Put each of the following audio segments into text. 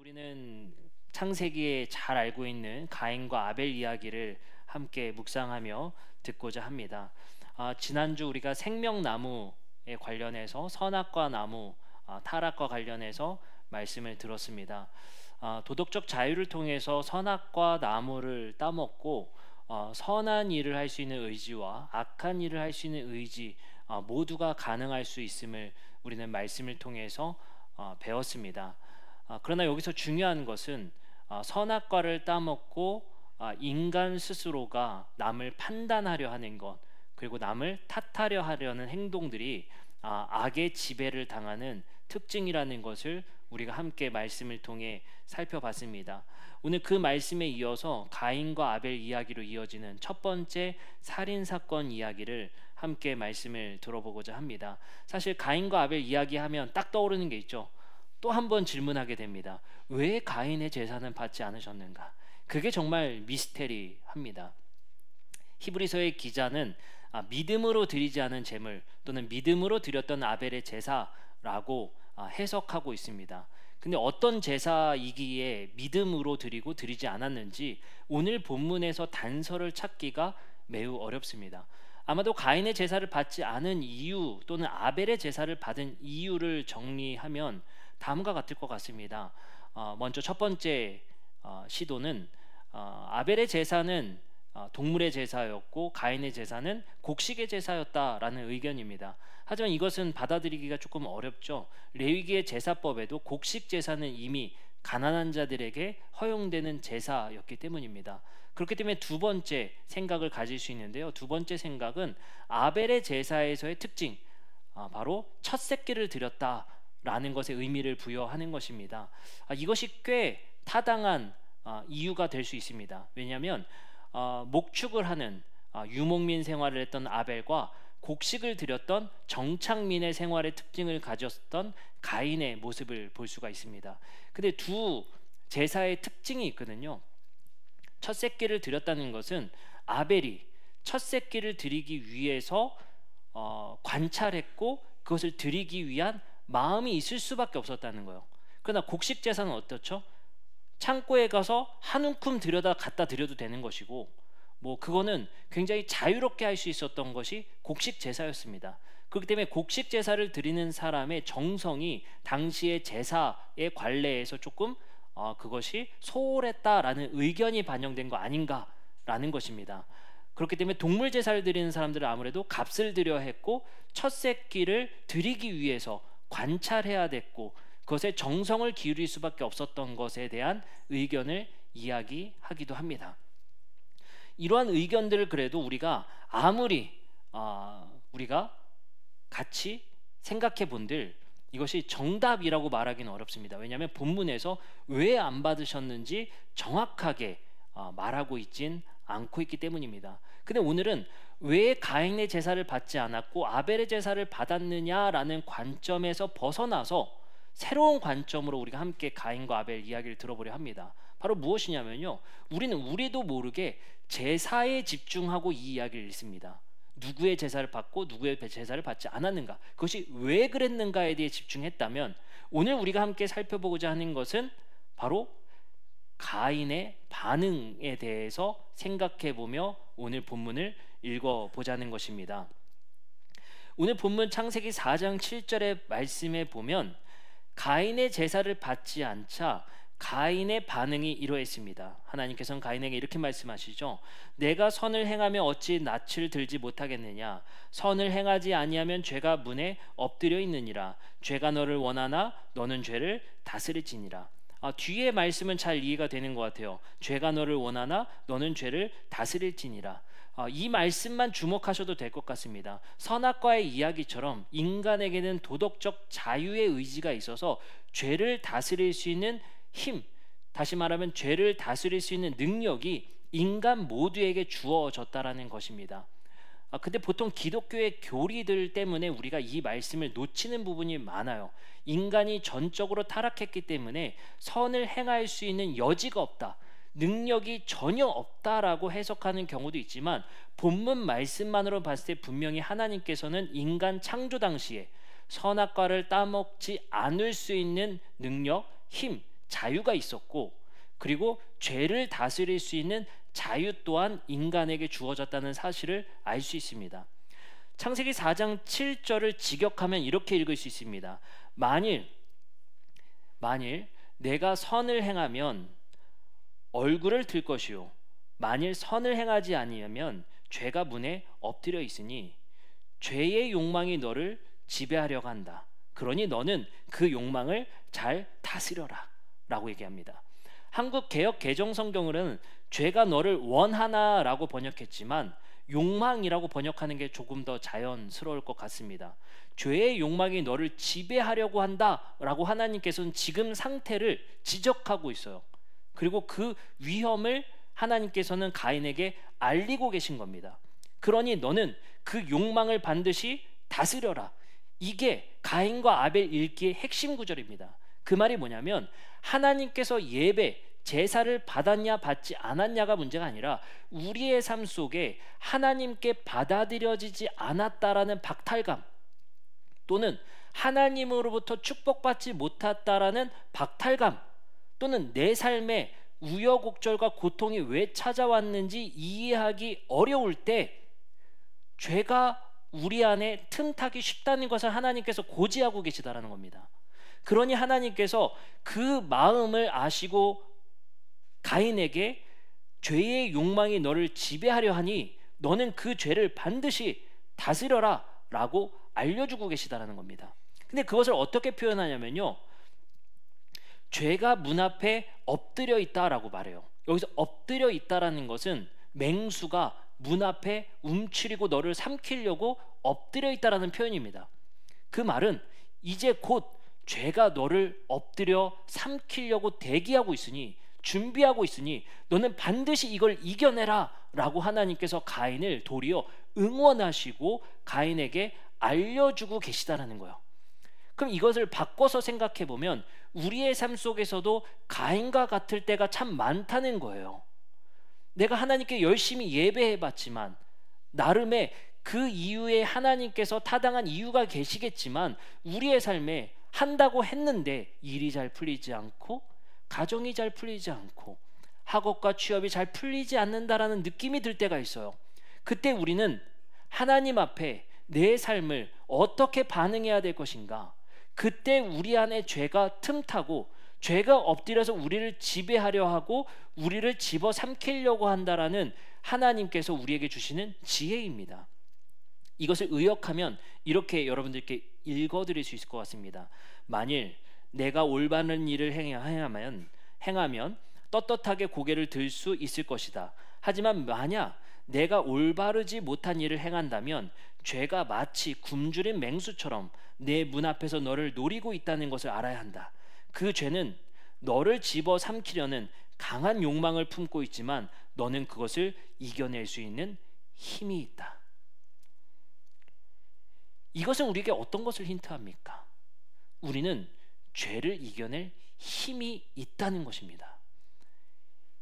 우리는 창세기에 잘 알고 있는 가인과 아벨 이야기를 함께 묵상하며 듣고자 합니다. 지난주 우리가 생명나무에 관련해서 선악과 나무, 타락과 관련해서 말씀을 들었습니다. 도덕적 자유를 통해서 선악과 나무를 따먹고 선한 일을 할 수 있는 의지와 악한 일을 할 수 있는 의지 모두가 가능할 수 있음을 우리는 말씀을 통해서 배웠습니다. 그러나 여기서 중요한 것은 선악과를 따먹고 인간 스스로가 남을 판단하려 하는 것, 그리고 남을 탓하려 하려는 행동들이 악의 지배를 당하는 특징이라는 것을 우리가 함께 말씀을 통해 살펴봤습니다. 오늘 그 말씀에 이어서 가인과 아벨 이야기로 이어지는 첫 번째 살인사건 이야기를 함께 말씀을 들어보고자 합니다. 사실 가인과 아벨 이야기하면 딱 떠오르는 게 있죠. 또 한 번 질문하게 됩니다. 왜 가인의 제사는 받지 않으셨는가? 그게 정말 미스테리합니다. 히브리서의 기자는 믿음으로 드리지 않은 제물 또는 믿음으로 드렸던 아벨의 제사라고 해석하고 있습니다. 근데 어떤 제사이기에 믿음으로 드리고 드리지 않았는지 오늘 본문에서 단서를 찾기가 매우 어렵습니다. 아마도 가인의 제사를 받지 않은 이유 또는 아벨의 제사를 받은 이유를 정리하면 다음과 같을 것 같습니다. 먼저 첫 번째 시도는 아벨의 제사는 동물의 제사였고 가인의 제사는 곡식의 제사였다라는 의견입니다. 하지만 이것은 받아들이기가 조금 어렵죠. 레위기의 제사법에도 곡식 제사는 이미 가난한 자들에게 허용되는 제사였기 때문입니다. 그렇기 때문에 두 번째 생각을 가질 수 있는데요. 두 번째 생각은 아벨의 제사에서의 특징, 바로 첫 새끼를 드렸다라는 것에 의미를 부여하는 것입니다. 이것이 꽤 타당한 이유가 될 수 있습니다. 왜냐하면 목축을 하는 유목민 생활을 했던 아벨과 곡식을 드렸던 정착민의 생활의 특징을 가졌던 가인의 모습을 볼 수가 있습니다. 근데 두 제사의 특징이 있거든요. 첫 새끼를 드렸다는 것은 아벨이 첫 새끼를 드리기 위해서 관찰했고 그것을 드리기 위한 마음이 있을 수밖에 없었다는 거예요. 그러나 곡식 제사는 어떻죠? 창고에 가서 한 움큼 들여다 갖다 드려도 되는 것이고, 그거는 굉장히 자유롭게 할 수 있었던 것이 곡식 제사였습니다. 그렇기 때문에 곡식 제사를 드리는 사람의 정성이 당시의 제사의 관례에서 조금 그것이 소홀했다라는 의견이 반영된 거 아닌가라는 것입니다. 그렇기 때문에 동물 제사를 드리는 사람들은 아무래도 값을 들여야 했고 첫 새끼를 드리기 위해서 관찰해야 됐고 그것에 정성을 기울일 수밖에 없었던 것에 대한 의견을 이야기하기도 합니다. 이러한 의견들을 그래도 우리가 아무리 우리가 같이 생각해 본들 이것이 정답이라고 말하기는 어렵습니다. 왜냐하면 본문에서 왜 안 받으셨는지 정확하게 말하고 있진 않고 있기 때문입니다. 근데 오늘은 왜 가인의 제사를 받지 않았고 아벨의 제사를 받았느냐라는 관점에서 벗어나서 새로운 관점으로 우리가 함께 가인과 아벨 이야기를 들어보려 합니다. 바로 무엇이냐면요, 우리는 우리도 모르게 제사에 집중하고 이 이야기를 읽습니다. 누구의 제사를 받고 누구의 제사를 받지 않았는가, 그것이 왜 그랬는가에 대해 집중했다면 오늘 우리가 함께 살펴보고자 하는 것은 바로 가인의 반응에 대해서 생각해보며 오늘 본문을 읽어보자는 것입니다. 오늘 본문 창세기 4장 7절의 말씀에 보면 가인의 제사를 받지 않자 가인의 반응이 이러했습니다. 하나님께서는 가인에게 이렇게 말씀하시죠. 내가 선을 행하며 어찌 낯을 들지 못하겠느냐. 선을 행하지 아니하면 죄가 문에 엎드려 있느니라. 죄가 너를 원하나 너는 죄를 다스릴지니라. 뒤에 말씀은 잘 이해가 되는 것 같아요. 죄가 너를 원하나 너는 죄를 다스릴지니라. 이 말씀만 주목하셔도 될 것 같습니다. 선악과의 이야기처럼 인간에게는 도덕적 자유의 의지가 있어서 죄를 다스릴 수 있는 힘, 다시 말하면 죄를 다스릴 수 있는 능력이 인간 모두에게 주어졌다라는 것입니다. 근데 보통 기독교의 교리들 때문에 우리가 이 말씀을 놓치는 부분이 많아요. 인간이 전적으로 타락했기 때문에 선을 행할 수 있는 여지가 없다, 능력이 전혀 없다라고 해석하는 경우도 있지만 본문 말씀만으로 봤을 때 분명히 하나님께서는 인간 창조 당시에 선악과를 따먹지 않을 수 있는 능력, 힘, 자유가 있었고, 그리고 죄를 다스릴 수 있는 자유 또한 인간에게 주어졌다는 사실을 알 수 있습니다. 창세기 4장 7절을 직역하면 이렇게 읽을 수 있습니다. 만일 내가 선을 행하면 얼굴을 들 것이요 만일 선을 행하지 아니하면 죄가 문에 엎드려 있으니 죄의 욕망이 너를 지배하려고 한다. 그러니 너는 그 욕망을 잘 다스려라 라고 얘기합니다. 한국 개역 개정 성경으로는 죄가 너를 원하나라고 번역했지만 욕망이라고 번역하는 게 조금 더 자연스러울 것 같습니다. 죄의 욕망이 너를 지배하려고 한다라고 하나님께서는 지금 상태를 지적하고 있어요. 그리고 그 위험을 하나님께서는 가인에게 알리고 계신 겁니다. 그러니 너는 그 욕망을 반드시 다스려라. 이게 가인과 아벨 읽기의 핵심 구절입니다. 그 말이 뭐냐면 하나님께서 예배, 제사를 받았냐 받지 않았냐가 문제가 아니라 우리의 삶 속에 하나님께 받아들여지지 않았다라는 박탈감, 또는 하나님으로부터 축복받지 못했다라는 박탈감, 또는 내 삶에 우여곡절과 고통이 왜 찾아왔는지 이해하기 어려울 때 죄가 우리 안에 틈타기 쉽다는 것을 하나님께서 고지하고 계시다라는 겁니다. 그러니 하나님께서 그 마음을 아시고 가인에게 죄의 욕망이 너를 지배하려 하니 너는 그 죄를 반드시 다스려라 라고 알려주고 계시다라는 겁니다. 근데 그것을 어떻게 표현하냐면요, 죄가 문 앞에 엎드려 있다라고 말해요. 여기서 엎드려 있다라는 것은 맹수가 문 앞에 움츠리고 너를 삼키려고 엎드려 있다라는 표현입니다. 그 말은 이제 곧 죄가 너를 엎드려 삼키려고 대기하고 있으니, 준비하고 있으니 너는 반드시 이걸 이겨내라 라고 하나님께서 가인을 도리어 응원하시고 가인에게 알려주고 계시다라는 거예요. 그럼 이것을 바꿔서 생각해 보면 우리의 삶 속에서도 가인과 같을 때가 참 많다는 거예요. 내가 하나님께 열심히 예배해 봤지만 나름의 그 이유에 하나님께서 타당한 이유가 계시겠지만 우리의 삶에 한다고 했는데 일이 잘 풀리지 않고 가정이 잘 풀리지 않고 학업과 취업이 잘 풀리지 않는다라는 느낌이 들 때가 있어요. 그때 우리는 하나님 앞에 내 삶을 어떻게 반응해야 될 것인가? 그때 우리 안에 죄가 틈타고 죄가 엎드려서 우리를 지배하려 하고 우리를 집어삼키려고 한다라는 하나님께서 우리에게 주시는 지혜입니다. 이것을 의역하면 이렇게 여러분들께 읽어드릴 수 있을 것 같습니다. 만일 내가 올바른 일을 행하면 떳떳하게 고개를 들 수 있을 것이다. 하지만 만약 내가 올바르지 못한 일을 행한다면 죄가 마치 굶주린 맹수처럼 내 문 앞에서 너를 노리고 있다는 것을 알아야 한다. 그 죄는 너를 집어삼키려는 강한 욕망을 품고 있지만 너는 그것을 이겨낼 수 있는 힘이 있다. 이것은 우리에게 어떤 것을 힌트합니까? 우리는 죄를 이겨낼 힘이 있다는 것입니다.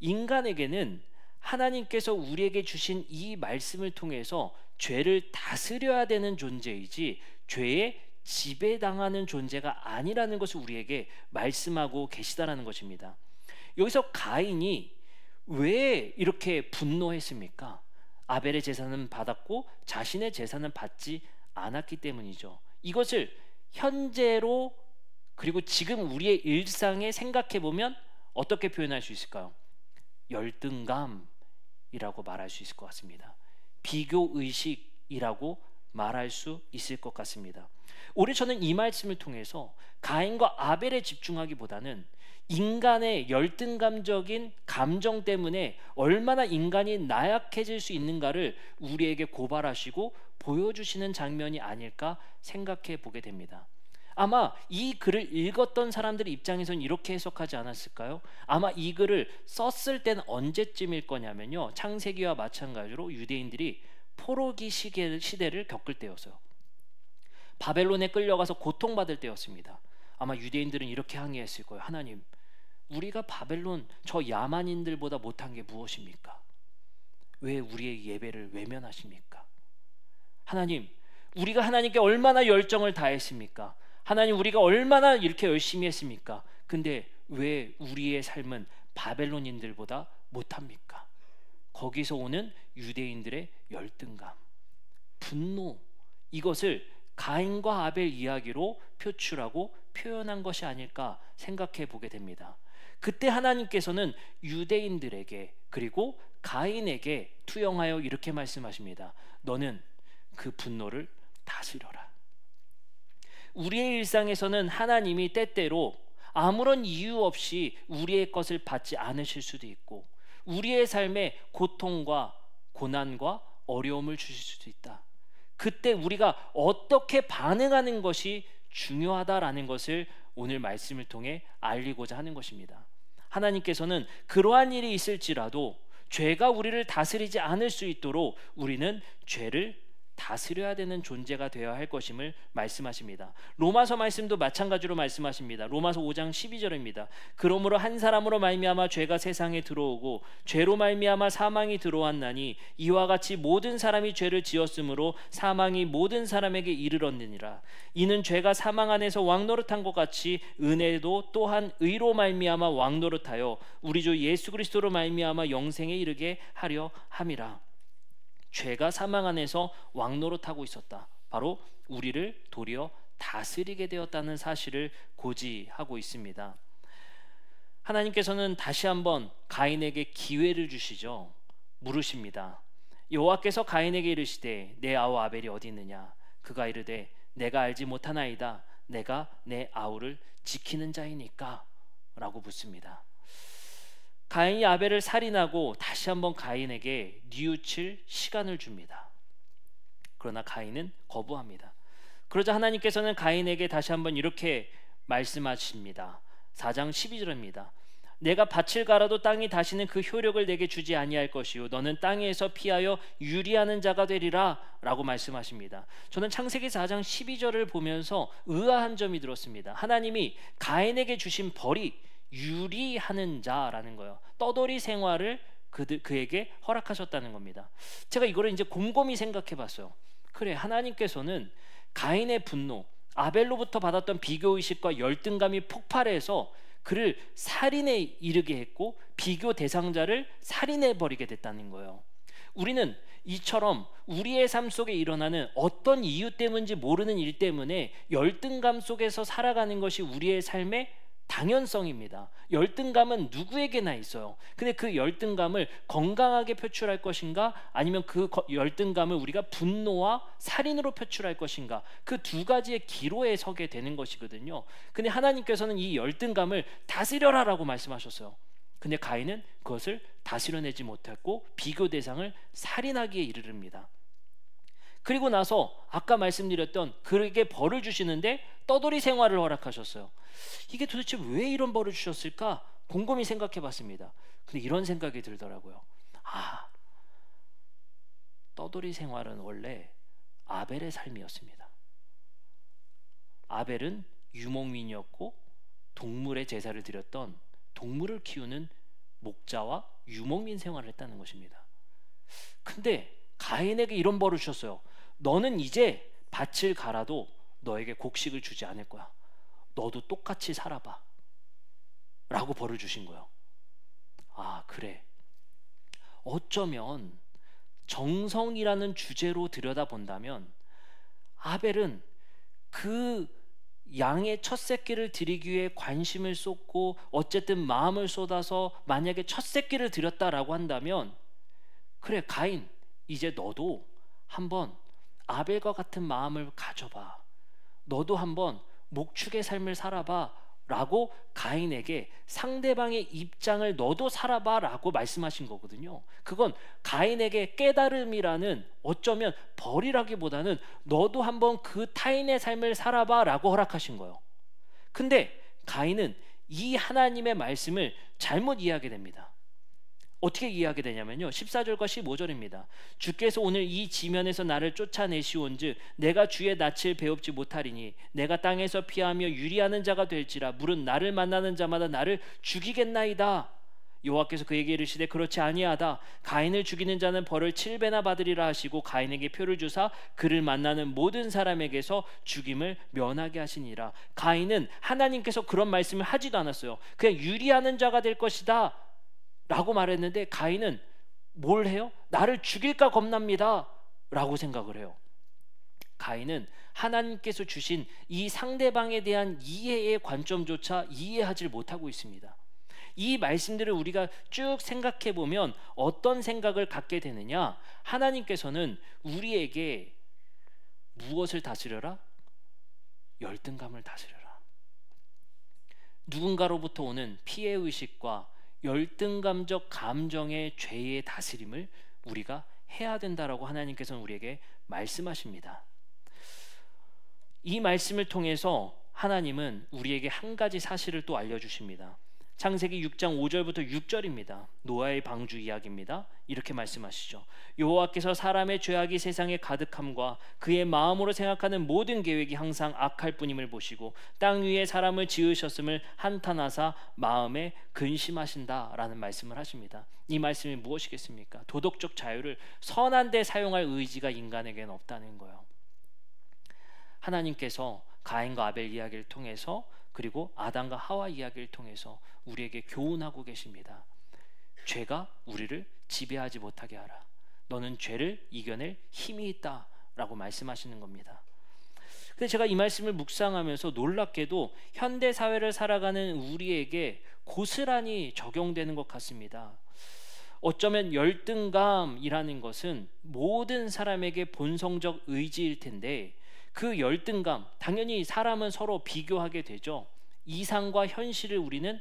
인간에게는 하나님께서 우리에게 주신 이 말씀을 통해서 죄를 다스려야 되는 존재이지 죄에 지배당하는 존재가 아니라는 것을 우리에게 말씀하고 계시다라는 것입니다. 여기서 가인이 왜 이렇게 분노했습니까? 아벨의 제사는 받았고 자신의 제사는 받지 않았기 때문이죠. 이것을 현재로 그리고 지금 우리의 일상에 생각해 보면 어떻게 표현할 수 있을까요? 열등감이라고 말할 수 있을 것 같습니다. 비교의식이라고 말할 수 있을 것 같습니다. 오늘 저는 이 말씀을 통해서 가인과 아벨에 집중하기보다는 인간의 열등감적인 감정 때문에 얼마나 인간이 나약해질 수 있는가를 우리에게 고발하시고 보여주시는 장면이 아닐까 생각해 보게 됩니다. 아마 이 글을 읽었던 사람들의 입장에서는 이렇게 해석하지 않았을까요? 아마 이 글을 썼을 때는 언제쯤일 거냐면요, 창세기와 마찬가지로 유대인들이 포로기 시대를 겪을 때였어요. 바벨론에 끌려가서 고통받을 때였습니다. 아마 유대인들은 이렇게 항의했을 거예요. 하나님, 우리가 바벨론 저 야만인들보다 못한 게 무엇입니까? 왜 우리의 예배를 외면하십니까? 하나님, 우리가 하나님께 얼마나 열정을 다했습니까? 하나님, 우리가 얼마나 이렇게 열심히 했습니까? 근데 왜 우리의 삶은 바벨론인들보다 못합니까? 거기서 오는 유대인들의 열등감, 분노, 이것을 가인과 아벨 이야기로 표출하고 표현한 것이 아닐까 생각해 보게 됩니다. 그때 하나님께서는 유대인들에게 그리고 가인에게 투영하여 이렇게 말씀하십니다. 너는 그 분노를 다스려라. 우리의 일상에서는 하나님이 때때로 아무런 이유 없이 우리의 것을 받지 않으실 수도 있고 우리의 삶에 고통과 고난과 어려움을 주실 수도 있다. 그때 우리가 어떻게 반응하는 것이 중요하다라는 것을 오늘 말씀을 통해 알리고자 하는 것입니다. 하나님께서는 그러한 일이 있을지라도 죄가 우리를 다스리지 않을 수 있도록 우리는 죄를 다스려야 되는 존재가 되어야 할 것임을 말씀하십니다. 로마서 말씀도 마찬가지로 말씀하십니다. 로마서 5장 12절입니다. 그러므로 한 사람으로 말미암아 죄가 세상에 들어오고 죄로 말미암아 사망이 들어왔나니 이와 같이 모든 사람이 죄를 지었으므로 사망이 모든 사람에게 이르렀느니라. 이는 죄가 사망 안에서 왕노릇한 것 같이 은혜도 또한 의로 말미암아 왕노릇하여 우리 주 예수 그리스도로 말미암아 영생에 이르게 하려 함이라. 죄가 사망 안에서 왕노릇하고 있었다. 바로 우리를 도리어 다스리게 되었다는 사실을 고지하고 있습니다. 하나님께서는 다시 한번 가인에게 기회를 주시죠. 물으십니다. 여호와께서 가인에게 이르시되 내 아우 아벨이 어디 있느냐? 그가 이르되 내가 알지 못하나이다. 내가 내 아우를 지키는 자이니까 라고 묻습니다. 가인이 아벨을 살인하고 다시 한번 가인에게 뉘우칠 시간을 줍니다. 그러나 가인은 거부합니다. 그러자 하나님께서는 가인에게 다시 한번 이렇게 말씀하십니다. 4장 12절입니다. 내가 밭을 갈아도 땅이 다시는 그 효력을 내게 주지 아니할 것이요 너는 땅에서 피하여 유리하는 자가 되리라 라고 말씀하십니다. 저는 창세기 4장 12절을 보면서 의아한 점이 들었습니다. 하나님이 가인에게 주신 벌이 유리하는 자라는 거예요. 떠돌이 생활을 그에게 허락하셨다는 겁니다. 제가 이거를 이제 곰곰이 생각해 봤어요. 그래, 하나님께서는 가인의 분노, 아벨로부터 받았던 비교의식과 열등감이 폭발해서 그를 살인에 이르게 했고 비교 대상자를 살인해 버리게 됐다는 거예요. 우리는 이처럼 우리의 삶 속에 일어나는 어떤 이유 때문인지 모르는 일 때문에 열등감 속에서 살아가는 것이 우리의 삶의 당연성입니다. 열등감은 누구에게나 있어요. 근데 그 열등감을 건강하게 표출할 것인가 아니면 그 열등감을 우리가 분노와 살인으로 표출할 것인가, 그 두 가지의 기로에 서게 되는 것이거든요. 근데 하나님께서는 이 열등감을 다스려라 라고 말씀하셨어요. 근데 가인은 그것을 다스려내지 못했고 비교 대상을 살인하기에 이르릅니다. 그리고 나서 아까 말씀드렸던 그에게 벌을 주시는데 떠돌이 생활을 허락하셨어요. 이게 도대체 왜 이런 벌을 주셨을까 곰곰이 생각해 봤습니다. 근데 이런 생각이 들더라고요. 떠돌이 생활은 원래 아벨의 삶이었습니다. 아벨은 유목민이었고 동물의 제사를 드렸던, 동물을 키우는 목자와 유목민 생활을 했다는 것입니다. 근데 가인에게 이런 벌을 주셨어요. 너는 이제 밭을 갈아도 너에게 곡식을 주지 않을 거야. 너도 똑같이 살아봐 라고 벌을 주신 거예요. 그래, 어쩌면 정성이라는 주제로 들여다본다면 아벨은 그 양의 첫 새끼를 드리기 위해 관심을 쏟고 어쨌든 마음을 쏟아서 만약에 첫 새끼를 드렸다라고 한다면, 그래 가인, 이제 너도 한번 아벨과 같은 마음을 가져봐. 너도 한번 목축의 삶을 살아봐 라고 가인에게 상대방의 입장을 너도 살아봐 라고 말씀하신 거거든요. 그건 가인에게 깨달음이라는, 어쩌면 벌이라기보다는 너도 한번 그 타인의 삶을 살아봐 라고 허락하신 거예요. 근데 가인은 이 하나님의 말씀을 잘못 이해하게 됩니다. 어떻게 이해하게 되냐면요, 14절과 15절입니다. 주께서 오늘 이 지면에서 나를 쫓아내시온즉 내가 주의 낯을 배웁지 못하리니 내가 땅에서 피하며 유리하는 자가 될지라 물은 나를 만나는 자마다 나를 죽이겠나이다. 여호와께서 그에게 이르시되 그렇지 아니하다. 가인을 죽이는 자는 벌을 7배나 받으리라 하시고 가인에게 표를 주사 그를 만나는 모든 사람에게서 죽임을 면하게 하시니라. 가인은 하나님께서 그런 말씀을 하지도 않았어요. 그냥 유리하는 자가 될 것이다 라고 말했는데, 가인은 뭘 해요? 나를 죽일까 겁납니다 라고 생각을 해요. 가인은 하나님께서 주신 이 상대방에 대한 이해의 관점조차 이해하지 못하고 있습니다. 이 말씀들을 우리가 쭉 생각해 보면 어떤 생각을 갖게 되느냐? 하나님께서는 우리에게 무엇을 다스려라? 열등감을 다스려라. 누군가로부터 오는 피해의식과 열등감적 감정의 죄의 다스림을 우리가 해야 된다라고 하나님께서는 우리에게 말씀하십니다. 이 말씀을 통해서 하나님은 우리에게 한 가지 사실을 또 알려주십니다. 창세기 6장 5절부터 6절입니다. 노아의 방주 이야기입니다. 이렇게 말씀하시죠. 여호와께서 사람의 죄악이 세상에 가득함과 그의 마음으로 생각하는 모든 계획이 항상 악할 뿐임을 보시고 땅 위에 사람을 지으셨음을 한탄하사 마음에 근심하신다라는 말씀을 하십니다. 이 말씀이 무엇이겠습니까? 도덕적 자유를 선한 데 사용할 의지가 인간에게는 없다는 거예요. 하나님께서 가인과 아벨 이야기를 통해서, 그리고 아담과 하와 이야기를 통해서 우리에게 교훈하고 계십니다. 죄가 우리를 지배하지 못하게 하라. 너는 죄를 이겨낼 힘이 있다라고 말씀하시는 겁니다. 근데 제가 이 말씀을 묵상하면서 놀랍게도 현대 사회를 살아가는 우리에게 고스란히 적용되는 것 같습니다. 어쩌면 열등감이라는 것은 모든 사람에게 본성적 의지일 텐데, 그 열등감, 당연히 사람은 서로 비교하게 되죠. 이상과 현실을 우리는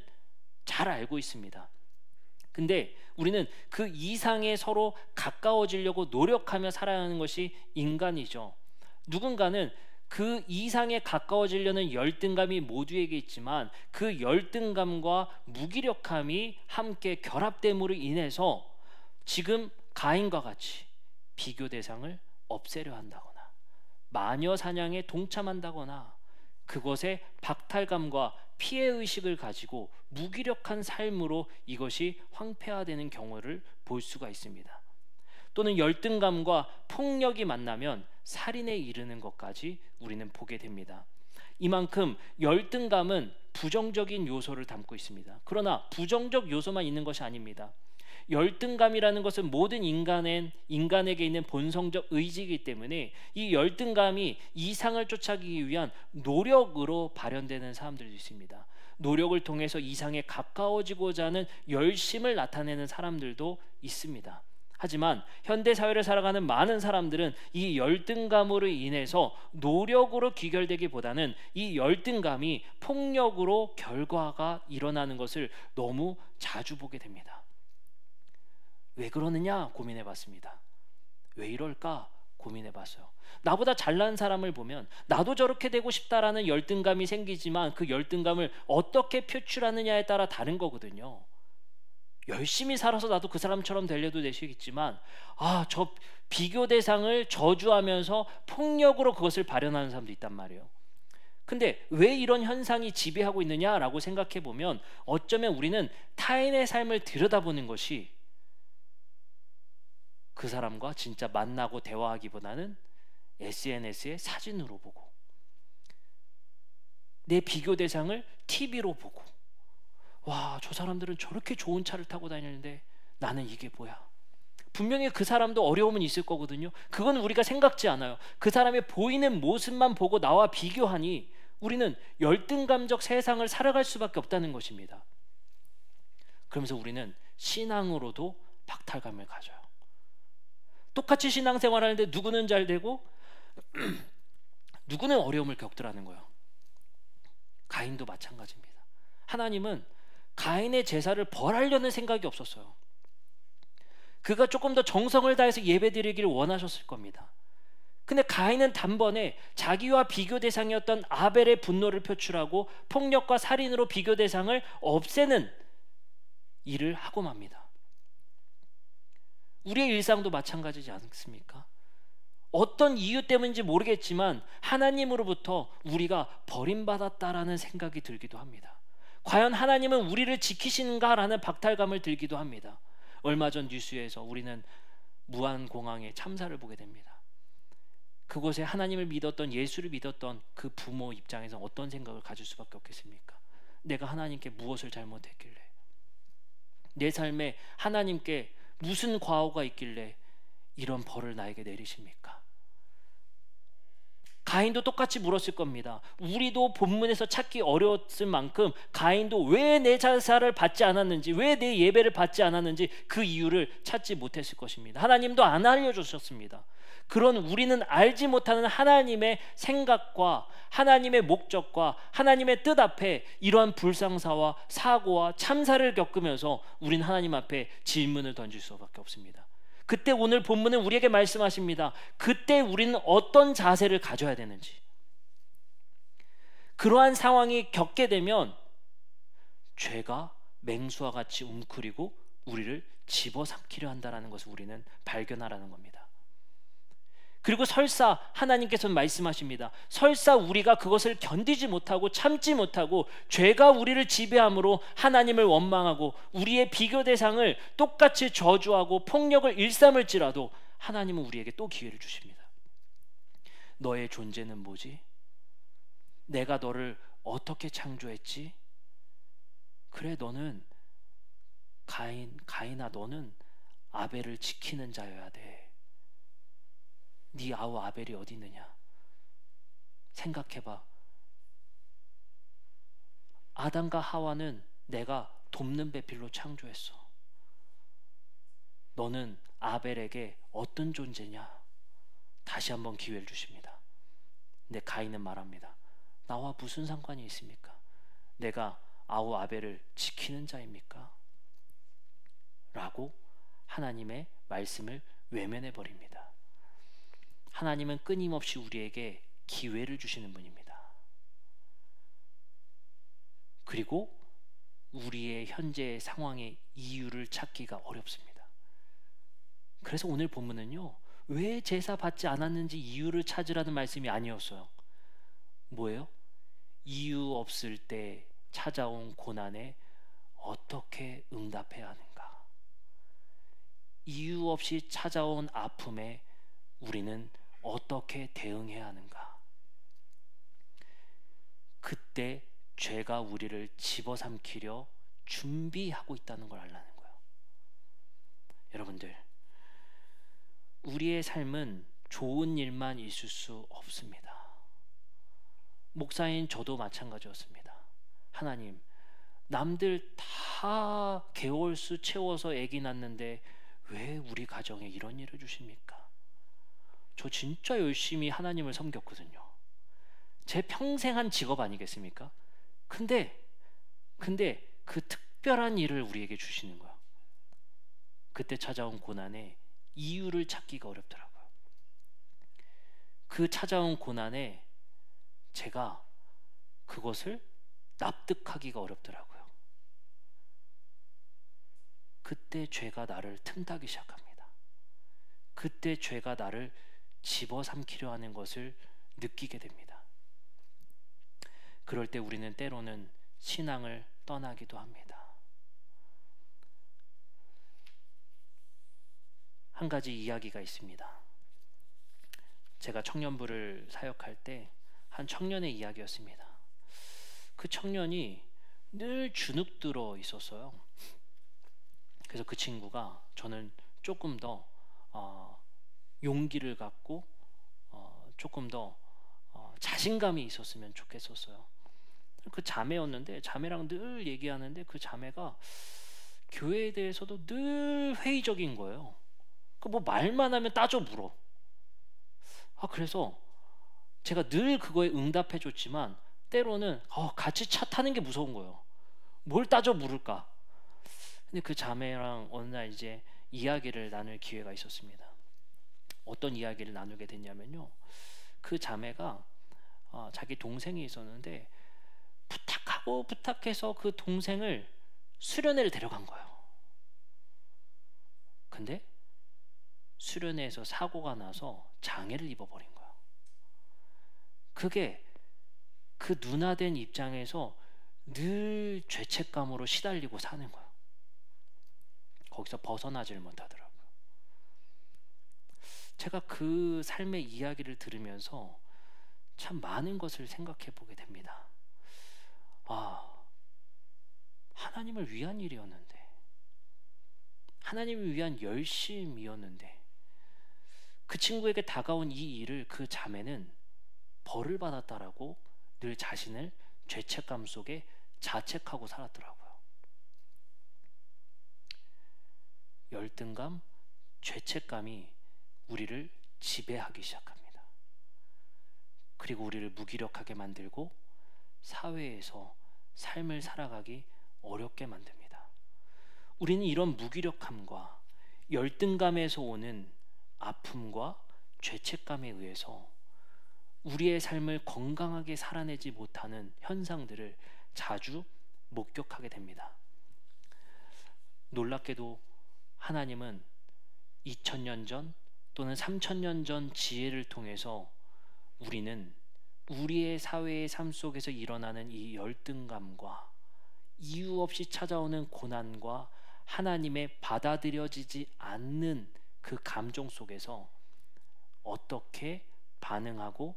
잘 알고 있습니다. 근데 우리는 그 이상에 서로 가까워지려고 노력하며 살아야 하는 것이 인간이죠. 누군가는 그 이상에 가까워지려는 열등감이 모두에게 있지만, 그 열등감과 무기력함이 함께 결합됨으로 인해서 지금 가인과 같이 비교 대상을 없애려 한다거나 마녀 사냥에 동참한다거나 그것에 박탈감과 피해의식을 가지고 무기력한 삶으로 이것이 황폐화되는 경우를 볼 수가 있습니다. 또는 열등감과 폭력이 만나면 살인에 이르는 것까지 우리는 보게 됩니다. 이만큼 열등감은 부정적인 요소를 담고 있습니다. 그러나 부정적 요소만 있는 것이 아닙니다. 열등감이라는 것은 모든 인간에게 있는 본성적 의지이기 때문에 이 열등감이 이상을 쫓아가기 위한 노력으로 발현되는 사람들도 있습니다. 노력을 통해서 이상에 가까워지고자 하는 열심을 나타내는 사람들도 있습니다. 하지만 현대 사회를 살아가는 많은 사람들은 이 열등감으로 인해서 노력으로 귀결되기보다는 이 열등감이 폭력으로 결과가 일어나는 것을 너무 자주 보게 됩니다. 왜 그러느냐 고민해 봤습니다. 왜 이럴까 고민해 봤어요. 나보다 잘난 사람을 보면 나도 저렇게 되고 싶다라는 열등감이 생기지만, 그 열등감을 어떻게 표출하느냐에 따라 다른 거거든요. 열심히 살아서 나도 그 사람처럼 되려도 되시겠지만, 저 비교 대상을 저주하면서 폭력으로 그것을 발현하는 사람도 있단 말이에요. 근데 왜 이런 현상이 지배하고 있느냐라고 생각해 보면, 어쩌면 우리는 타인의 삶을 들여다보는 것이 그 사람과 진짜 만나고 대화하기보다는 SNS의 사진으로 보고, 내 비교 대상을 TV로 보고, 와, 저 사람들은 저렇게 좋은 차를 타고 다니는데 나는 이게 뭐야. 분명히 그 사람도 어려움은 있을 거거든요. 그건 우리가 생각지 않아요. 그 사람의 보이는 모습만 보고 나와 비교하니 우리는 열등감적 세상을 살아갈 수밖에 없다는 것입니다. 그러면서 우리는 신앙으로도 박탈감을 가져요. 똑같이 신앙생활하는데 누구는 잘 되고 누구는 어려움을 겪더라는 거예요. 가인도 마찬가지입니다. 하나님은 가인의 제사를 벌하려는 생각이 없었어요. 그가 조금 더 정성을 다해서 예배드리기를 원하셨을 겁니다. 근데 가인은 단번에 자기와 비교 대상이었던 아벨의 분노를 표출하고 폭력과 살인으로 비교 대상을 없애는 일을 하고 맙니다. 우리의 일상도 마찬가지지 않습니까? 어떤 이유 때문인지 모르겠지만 하나님으로부터 우리가 버림받았다라는 생각이 들기도 합니다. 과연 하나님은 우리를 지키시는가라는 박탈감을 들기도 합니다. 얼마 전 뉴스에서 우리는 무안공항의 참사를 보게 됩니다. 그곳에 하나님을 믿었던, 예수를 믿었던 그 부모 입장에서 어떤 생각을 가질 수밖에 없겠습니까? 내가 하나님께 무엇을 잘못했길래, 내 삶에 하나님께 무슨 과오가 있길래 이런 벌을 나에게 내리십니까? 가인도 똑같이 물었을 겁니다. 우리도 본문에서 찾기 어려웠을 만큼 가인도 왜 내 제사를 받지 않았는지, 왜 내 예배를 받지 않았는지 그 이유를 찾지 못했을 것입니다. 하나님도 안 알려주셨습니다. 그런 우리는 알지 못하는 하나님의 생각과 하나님의 목적과 하나님의 뜻 앞에 이러한 불상사와 사고와 참사를 겪으면서 우린 하나님 앞에 질문을 던질 수밖에 없습니다. 그때 오늘 본문은 우리에게 말씀하십니다. 그때 우리는 어떤 자세를 가져야 되는지. 그러한 상황이 겪게 되면 죄가 맹수와 같이 웅크리고 우리를 집어삼키려 한다는 것을 우리는 발견하라는 겁니다. 그리고 설사 하나님께서는 말씀하십니다. 설사 우리가 그것을 견디지 못하고 참지 못하고 죄가 우리를 지배함으로 하나님을 원망하고 우리의 비교 대상을 똑같이 저주하고 폭력을 일삼을지라도 하나님은 우리에게 또 기회를 주십니다. 너의 존재는 뭐지? 내가 너를 어떻게 창조했지? 그래, 너는 가인아, 너는 아벨을 지키는 자여야 돼. 네 아우 아벨이 어디 있느냐? 생각해봐. 아담과 하와는 내가 돕는 배필로 창조했어. 너는 아벨에게 어떤 존재냐? 다시 한번 기회를 주십니다. 근데 가인은 말합니다. 나와 무슨 상관이 있습니까? 내가 아우 아벨을 지키는 자입니까? 라고 하나님의 말씀을 외면해 버립니다. 하나님은 끊임없이 우리에게 기회를 주시는 분입니다. 그리고 우리의 현재의 상황의 이유를 찾기가 어렵습니다. 그래서 오늘 본문은요, 왜 제사 받지 않았는지 이유를 찾으라는 말씀이 아니었어요. 뭐예요? 이유 없을 때 찾아온 고난에 어떻게 응답해야 하는가? 이유 없이 찾아온 아픔에 우리는 어떻게 대응해야 하는가? 그때 죄가 우리를 집어삼키려 준비하고 있다는 걸 알라는 거예요. 여러분들, 우리의 삶은 좋은 일만 있을 수 없습니다. 목사인 저도 마찬가지였습니다. 하나님, 남들 다 개월수 채워서 아기 낳는데 왜 우리 가정에 이런 일을 주십니까? 저 진짜 열심히 하나님을 섬겼거든요. 제 평생 한 직업 아니겠습니까? 근데 그 특별한 일을 우리에게 주시는 거야. 그때 찾아온 고난에 이유를 찾기가 어렵더라고요. 그 찾아온 고난에 제가 그것을 납득하기가 어렵더라고요. 그때 죄가 나를 틈타기 시작합니다. 그때 죄가 나를 집어삼키려 하는 것을 느끼게 됩니다. 그럴 때 우리는 때로는 신앙을 떠나기도 합니다. 한 가지 이야기가 있습니다. 제가 청년부를 사역할 때 한 청년의 이야기였습니다. 그 청년이 늘 주눅 들어 있었어요. 그래서 그 친구가 저는 조금 더 용기를 갖고 조금 더 자신감이 있었으면 좋겠었어요. 그 자매였는데, 자매랑 늘 얘기하는데 그 자매가 교회에 대해서도 늘 회의적인 거예요. 그 뭐 말만 하면 따져 물어. 그래서 제가 늘 그거에 응답해 줬지만 때로는 같이 차 타는 게 무서운 거예요. 뭘 따져 물을까? 근데 그 자매랑 어느 날 이제 이야기를 나눌 기회가 있었습니다. 어떤 이야기를 나누게 됐냐면요, 그 자매가 자기 동생이 있었는데 부탁해서 그 동생을 수련회를 데려간 거예요. 근데 수련회에서 사고가 나서 장애를 입어버린 거예요. 그게 그 누나된 입장에서 늘 죄책감으로 시달리고 사는 거예요. 거기서 벗어나질 못하더라고요. 제가 그 삶의 이야기를 들으면서 참 많은 것을 생각해 보게 됩니다. 하나님을 위한 일이었는데, 하나님을 위한 열심이었는데, 그 친구에게 다가온 이 일을 그 자매는 벌을 받았다라고 늘 자신을 죄책감 속에 자책하고 살았더라고요. 열등감, 죄책감이 우리를 지배하기 시작합니다. 그리고 우리를 무기력하게 만들고 사회에서 삶을 살아가기 어렵게 만듭니다. 우리는 이런 무기력함과 열등감에서 오는 아픔과 죄책감에 의해서 우리의 삶을 건강하게 살아내지 못하는 현상들을 자주 목격하게 됩니다. 놀랍게도 하나님은 2000년 전 또는 3000년 전 지혜를 통해서 우리는 우리의 사회의 삶 속에서 일어나는 이 열등감과 이유 없이 찾아오는 고난과 하나님의 받아들여지지 않는 그 감정 속에서 어떻게 반응하고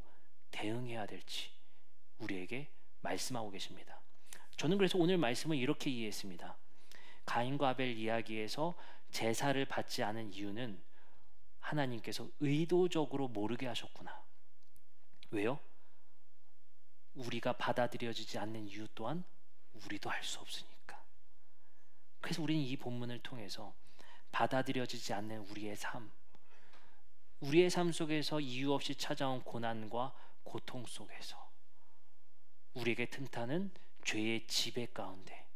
대응해야 될지 우리에게 말씀하고 계십니다. 저는 그래서 오늘 말씀을 이렇게 이해했습니다. 가인과 아벨 이야기에서 제사를 받지 않은 이유는 하나님께서 의도적으로 모르게 하셨구나. 왜요? 우리가 받아들여지지 않는 이유 또한 우리도 알 수 없으니까. 그래서 우리는 이 본문을 통해서 받아들여지지 않는 우리의 삶 속에서 이유 없이 찾아온 고난과 고통 속에서 우리에게 틈타는 죄의 지배 가운데,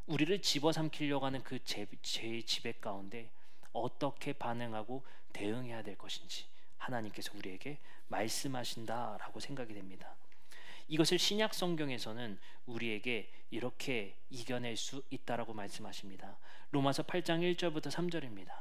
우리를 집어삼키려고 하는 그 죄의 지배 가운데 어떻게 반응하고 대응해야 될 것인지 하나님께서 우리에게 말씀하신다라고 생각이 됩니다. 이것을 신약 성경에서는 우리에게 이렇게 이겨낼 수 있다라고 말씀하십니다. 로마서 8장 1절부터 3절입니다.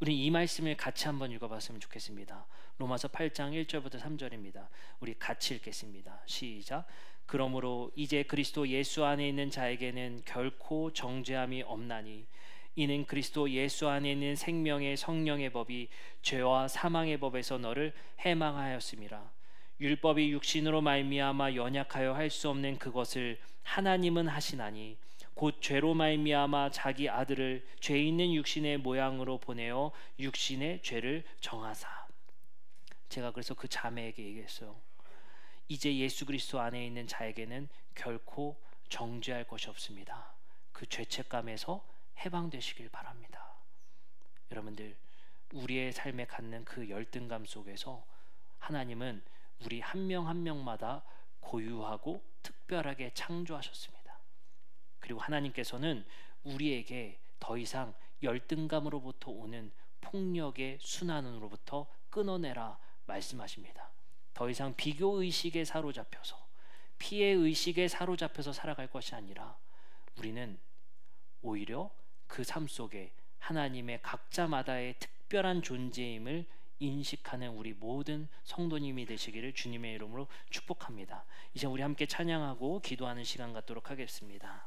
우리 이 말씀을 같이 한번 읽어봤으면 좋겠습니다. 로마서 8장 1절부터 3절입니다. 우리 같이 읽겠습니다. 시작. 그러므로 이제 그리스도 예수 안에 있는 자에게는 결코 정죄함이 없나니 이는 그리스도 예수 안에 있는 생명의 성령의 법이 죄와 사망의 법에서 너를 해망하였음이라. 율법이 육신으로 말미암아 연약하여 할 수 없는 그것을 하나님은 하시나니 곧 죄로 말미암아 자기 아들을 죄 있는 육신의 모양으로 보내어 육신의 죄를 정하사. 제가 그래서 그 자매에게 얘기했어요. 이제 예수 그리스도 안에 있는 자에게는 결코 정죄할 것이 없습니다. 그 죄책감에서 해방되시길 바랍니다. 여러분들, 우리의 삶에 갖는 그 열등감 속에서 하나님은 우리 한 명 한 명마다 고유하고 특별하게 창조하셨습니다. 그리고 하나님께서는 우리에게 더 이상 열등감으로부터 오는 폭력의 순환으로부터 끊어내라 말씀하십니다. 더 이상 비교의식에 사로잡혀서 피해의식에 사로잡혀서 살아갈 것이 아니라 우리는 오히려 그 삶 속에 하나님의 각자마다의 특별한 존재임을 인식하는 우리 모든 성도님이 되시기를 주님의 이름으로 축복합니다. 이제 우리 함께 찬양하고 기도하는 시간 갖도록 하겠습니다.